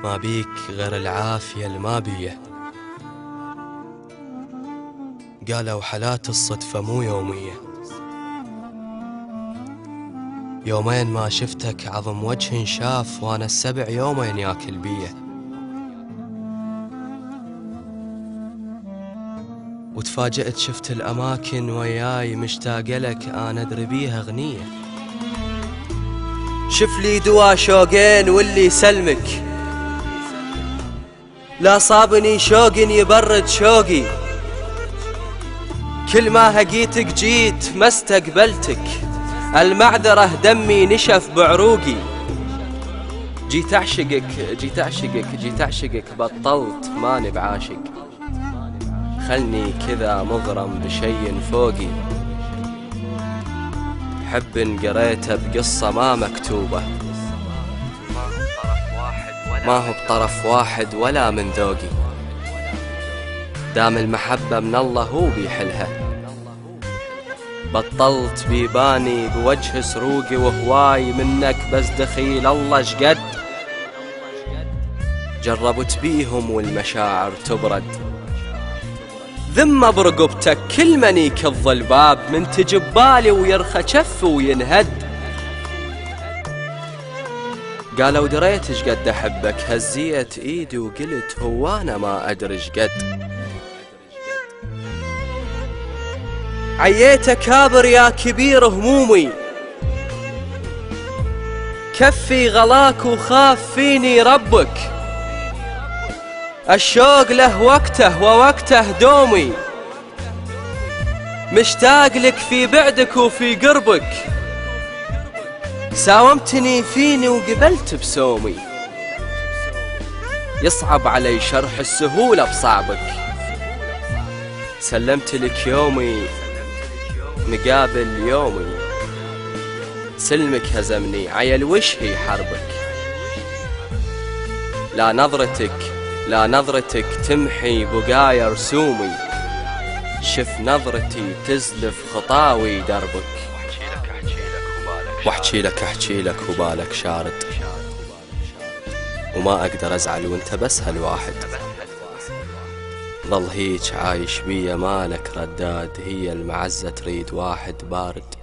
ما بيك غير العافية الما بيه. قالوا حالات الصدفة مو يومية، يومين ما شفتك عظم وجه شاف، وانا السبع يومين ياكل بيه. وتفاجأت شفت الأماكن وياي مشتاق لك، أنا أدري بيها أغنية. شف لي دوا شوقين واللي يسلمك، لا صابني شوق يبرد شوقي، كل ما هقيتك جيت ما استقبلتك، المعذرة دمي نشف بعروقي. جيت أعشقك جيت أعشقك جيت أعشقك، بطلت ماني بعاشق، خلني كذا مغرم بشي فوقي. حب قريته بقصة ما مكتوبة، ما هو بطرف واحد ولا من ذوقي، دام المحبة من الله هو بيحلها. بطلت بيباني بوجه سروقي، وهواي منك بس دخيل الله شقد، جربت بيهم والمشاعر تبرد، ذمة برقبتك كل من يكظ الباب، من تجب بالي ويرخى جف وينهد. قالوا دريت شقد احبك، هزيت ايدي وقلت هو انا ما ادري شقد. عييت كابر يا كبير همومي، كفي غلاك وخاف فيني ربك، الشوق له وقته ووقته دومي، مشتاق لك في بعدك وفي قربك، ساومتني فيني وقبلت بسومي، يصعب علي شرح السهولة بصعبك، سلمت لك يومي مقابل يومي، سلمك هزمني عيل وش هي حربك. لا نظرتك تمحي بقايا رسومي، شف نظرتي تزلف خطاوي دربك، واحكي لك وبالك شارد، وما اقدر ازعل وانت بس هالواحد، ظل هيج عايش بيا مالك رداد، هي المعزة تريد واحد بارد.